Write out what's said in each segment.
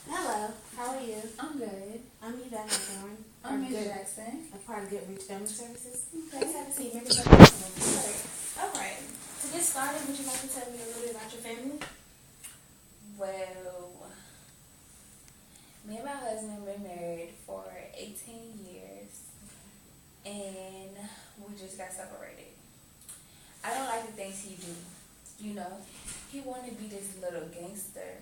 Hello, how are you? I'm good. I'm Yvette Hawthorne. I'm Miss Jackson. A part of Good Reach Family Services. Okay. Let's have a seat. Maybe it's Alright. To get started, would you like to tell me a little bit about your family? Well, me and my husband been married for 18 years, and we just got separated. I don't like the things he do. You know, he want to be this little gangster,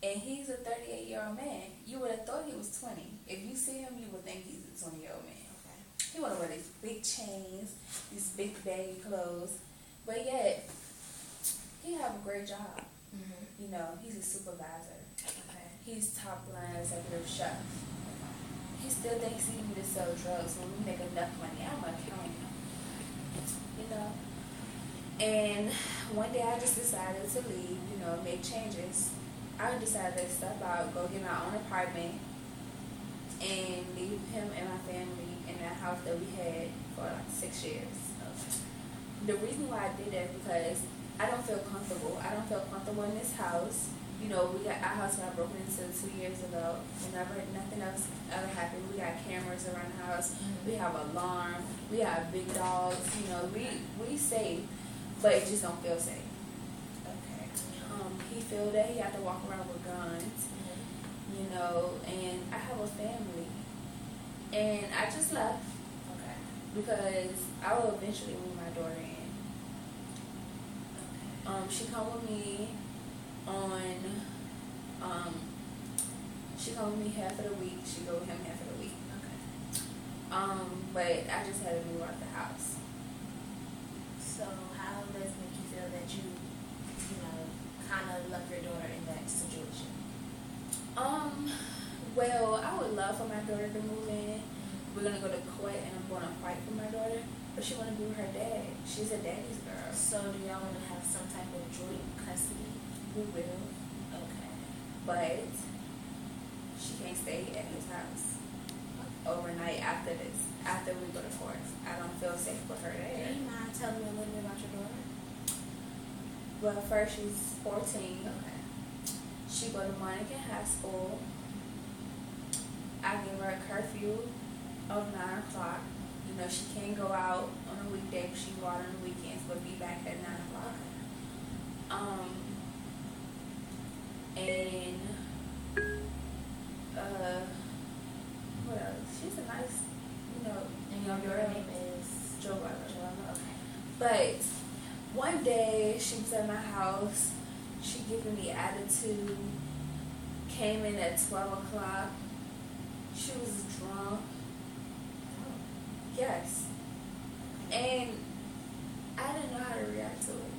and he's a 38-year-old man. You would have thought he was 20. If you see him, you would think he's a 20-year-old man. Okay. He want to wear these big chains, these big baggy clothes, but yet he have a great job. You know, he's a supervisor. Okay. He's top line executive chef. He still thinks he need to sell drugs when we make enough money. I'm gonna count him. You know. And one day I just decided to leave. You know, make changes. I decided to step out, go get my own apartment, and leave him and my family in that house that we had for like 6 years. The reason why I did that is because I don't feel comfortable. I don't feel comfortable in this house. You know, our house got broken into 2 years ago. Whenever nothing else ever happened, we got cameras around the house. We have alarm. We have big dogs. You know, we safe, but it just don't feel safe. Okay. He feel that he have to walk around with guns. You know, and I have a family, and I just left. Okay. Because I will eventually move my daughter in. She come with me she come with me half of the week. She go with him half of the week. Okay. But I just had to move out the house. So how does it make you feel that you kind of left your daughter in that situation? Well, I would love for my daughter to move in. We're gonna go to court and I'm gonna fight for my daughter, but she wanna be with her dad. She's a daddy's girl. So do y'all want to have some type of joint custody? We will. Okay. But she can't stay at his house overnight after this. After we go to court, I don't feel safe with her Do there. you mind telling me a little bit about your daughter? Well, first she's 14. Okay. She go to Monica High School. I give her a curfew of 9 o'clock. You know, she can't go out on a weekday, but she can go out on the weekends, but be back at 9 o'clock. And what else? She's a nice, And your daughter name is Joella. Joella. Okay. But one day she was at my house. She giving me attitude. Came in at 12 o'clock. She was drunk. Yes. And I didn't know how to react to it.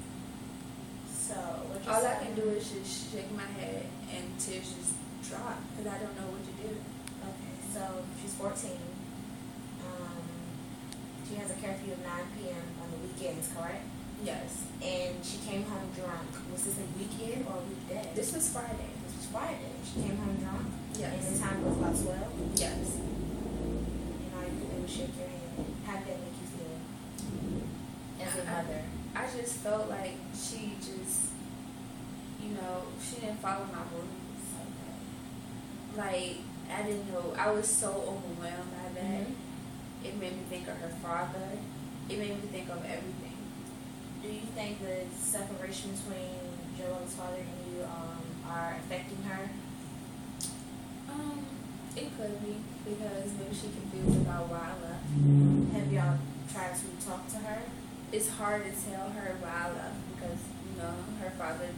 So what you All I said- can do is just shake my head and tears just drop because I don't know what to do. Okay, so she's 14. She has a curfew of 9 p.m. on the weekends, correct? Yes. And she came home drunk. Was this a weekend or a weekday? This was Friday. This was Friday. She came home drunk. Yes. And the time was about 12. Yes. And all you could do was shake your head. How did that make you feel? As a mother. I just felt like she just, she didn't follow my rules. Okay. Like, I didn't know. I was so overwhelmed by that. Mhm. It made me think of her father. It made me think of everything. Do you think the separation between Joel's father and you are affecting her? It could be because maybe she confused about why I left. Have y'all tried to talk to her? It's hard to tell her why I left because, her father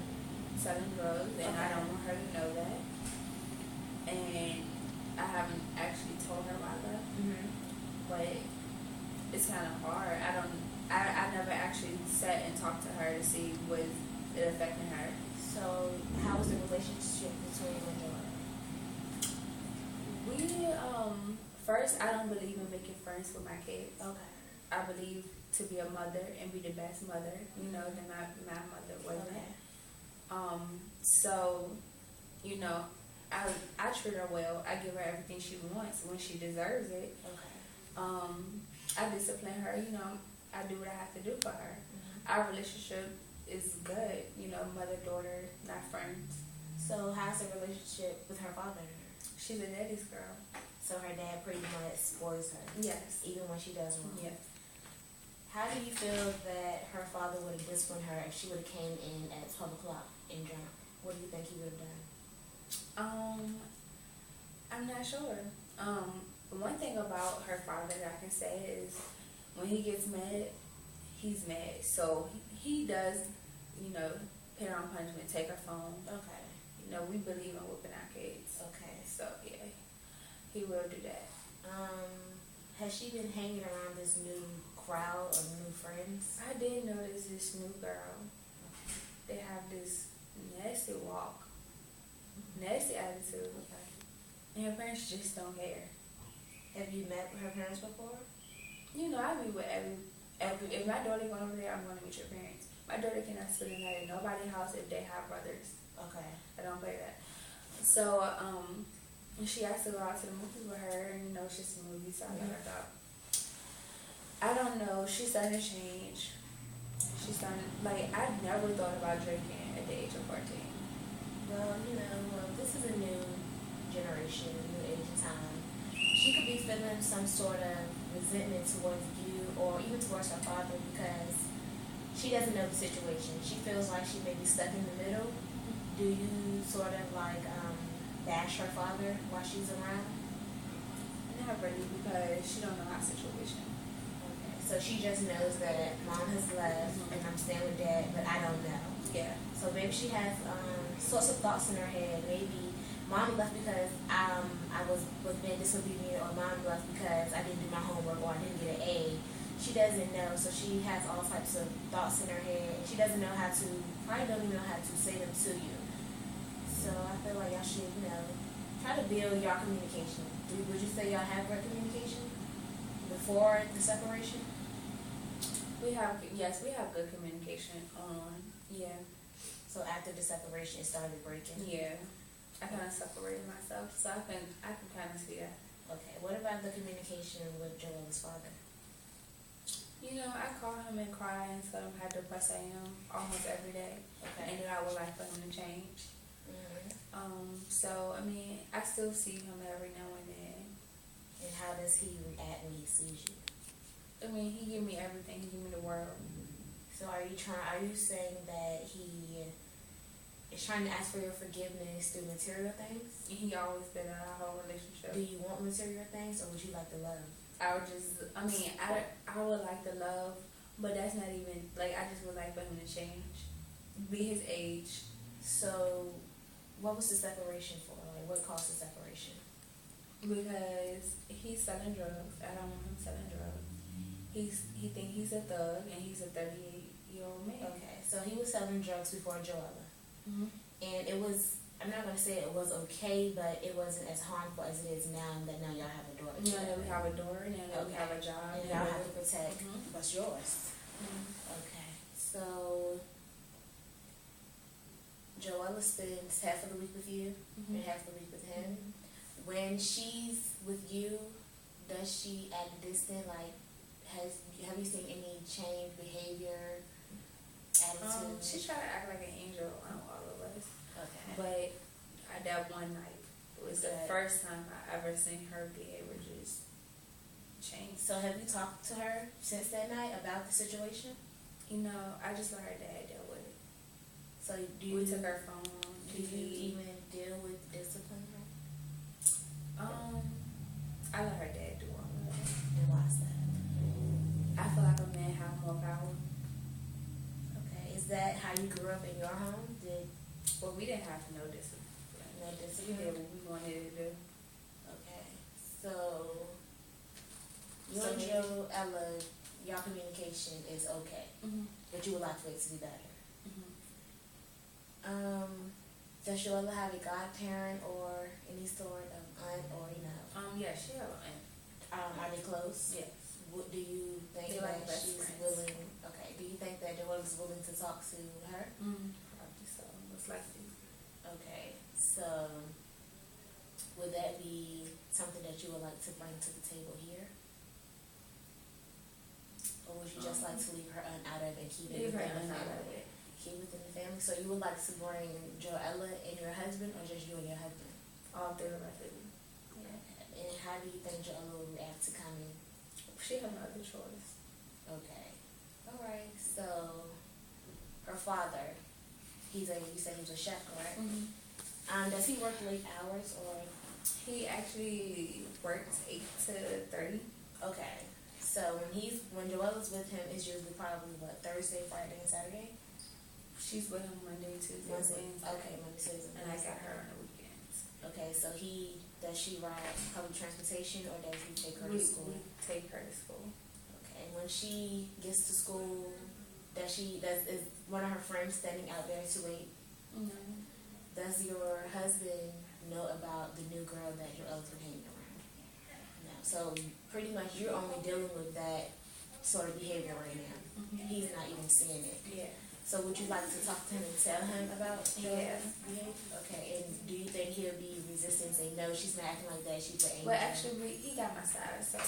selling drugs and I Okay. don't want her to know that. And I haven't actually told her why I left. But it's kind of hard. I never actually sat and talked to her to see was it affecting her. So, how was the relationship between you and Joel? We first I don't believe in making friends with my kids. Okay. I believe to be a mother and be the best mother, than my mother wasn't. Okay. So, I treat her well. I give her everything she wants when she deserves it. Okay. I discipline her, I do what I have to do for her. Our relationship is good, mother, daughter, not friends. So how's the relationship with her father? She's a daddy's girl. So her dad pretty much spoils her. Yes. Even when she does wrong. Yes. How do you feel that her father would have disciplined her if she would have came in at 12 o'clock and jumped? What do you think he would have done? I'm not sure. One thing about her father that I can say is when he gets mad, he's mad. So he does, put her on punishment, take her phone. Okay. We believe in whooping our kids. Okay. So yeah, he will do that. Has she been hanging around this new crowd of new friends? I did notice this new girl. They have this nasty walk, nasty attitude, and her parents just don't care. Have you met her parents before? I be with every if my daughter going over there, I'm going to meet your parents. My daughter cannot spend the night at nobody's house if they have brothers. Okay. I don't play that. So, she asked to go out to the movies with her, and it's just a movie, so I let her go. I don't know, she's starting to change. I never thought about drinking at the age of 14. Well, this is a new generation, a new age of time. She could be feeling some sort of resentment towards you or even towards her father because she doesn't know the situation. She feels like she may be stuck in the middle. Do you sort of bash her father while she's around? Not really, because she don't know our situation. Okay, so she just knows that mom has left and I'm staying with dad, but I don't know. Yeah. So maybe she has sorts of thoughts in her head. Maybe mom left because I was being disobedient, or mom left because I didn't do my homework or I didn't get an A. She doesn't know, so she has all types of thoughts in her head. She doesn't know how to, probably don't even know how to say them to you. So I feel like y'all should, try to build your communication. Would you say y'all have great communication before the separation? We have good communication. Yeah. So after the separation, it started breaking. Yeah. I kind of separated myself, so I can kind of see that. Okay. What about the communication with Joel's father? I call him and cry and tell him how depressed I am almost every day, Okay. and that I would like for him to change. So I still see him every now and then. And how does he react when he sees you? He give me everything. He give me the world. So are you saying that he is trying to ask for your forgiveness through material things? And he always did in our whole relationship. Do you want material things, or would you like the love? I would like the love, but that's not even, I just would like for him to change. Be his age. So what was the separation for? What caused the separation? Because he's selling drugs. I don't want him selling drugs. He think he's a thug, and he's a 38-year-old man. Okay, so he was selling drugs before Joella. Mm-hmm. And it was, I'm not going to say it was okay, but it wasn't as harmful as it is now that now y'all have a daughter. Now that we have a daughter, now that we have a job. And y'all have to protect what's yours. Okay, so Joella spends half of the week with you and half the week with him. When she's with you, does she act distant? Have you seen any change behavior, attitude? She tried to act like an angel around all of us. Okay. But that one night was the first time I ever seen her behavior just change. So have you talked to her since that night about the situation? I just let her dad deal with it. So we took her phone. Do you even deal with discipline? I let her dad do all of it. And why is that? I feel like a man have more power. Okay. Is that how you grew up in your home? Well, we didn't have no discipline. No We discipline? did what we wanted to do. Okay. So you and Joella, your communication is okay. But you would like for it to be better. Does Joella have a godparent or any sort of aunt or Yeah, she have an aunt. Are they close? Yes. Do you think They're that like best she's friends. willing? Okay. Do you think that Joella's willing to talk to her? Probably so. Most likely. Okay. So would that be something that you would like to bring to the table here? Or would you just like to leave her aunt out of it and keep it Leave her within the aunt out of family? it. kid within the family. So you would like to bring Joella and your husband, or just you and your husband? All three of us. Yeah. And how do you think Joella will react to coming? She had no other choice. Okay. All right. So her father, you said he was a chef, correct? Mm-hmm. Does he work late hours or? He actually works 8 to 30. Okay. So when Joella's with him, it's usually probably what, Thursday, Friday, and Saturday? She's with him Monday, Tuesday, Wednesday. Okay, Monday, Tuesday, and I got her on the weekends. Okay, so does she ride public transportation or does he take her to school? We take her to school. Okay, when she gets to school, is one of her friends standing out there to wait? Mm-hmm. Does your husband know about the new girl that your other been hanging around? No. So pretty much you're only dealing with that sort of behavior right now. Mm-hmm. He's not even seeing it. Yeah. So would you like to talk to him and tell him about Yeah. behavior? Okay, and do you think he'll be resistant, say no, she's not acting like that, she's an angel? Well, actually, he got my side, so.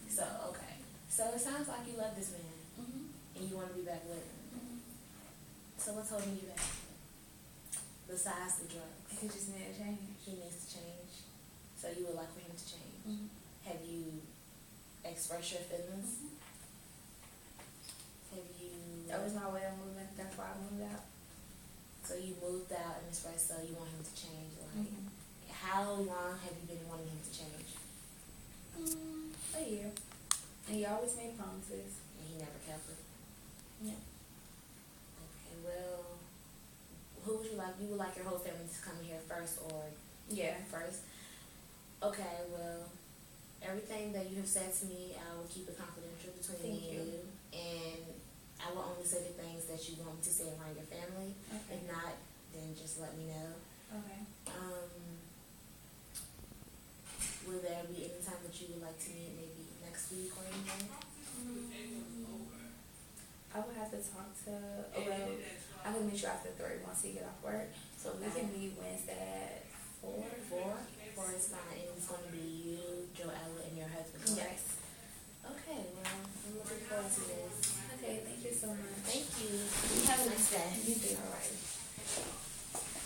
So, okay. So it sounds like you love this man, Mm-hmm. and you want to be back with him. Mm-hmm. So what's holding you back? Besides the drugs? He just needs to change. He needs to change. So you would like for him to change. Mm-hmm. Have you expressed your feelings? Mm-hmm. Have you... That was my way of moving. That's why I moved out. So you moved out and expressed so you want him to change. Like, Mm-hmm. how long have you been wanting him to change? A year. And he always made promises. And he never kept it? Yeah. Okay, well, who would you like? You would like your whole family to come here first or... Yeah. First? Okay, well, everything that you have said to me, I will keep it confidential between Thank me and you. And I will only say the things that you want me to say around your family. Okay. If not, then just let me know. Okay. Will there be any time that you would like to meet, maybe next week or anything? I would have to talk to, well, I can meet you after 3 once you get off work. So we can meet Wednesday at 4. 4 is fine. And it's going to be you, Joella, and your husband, correct? Yes.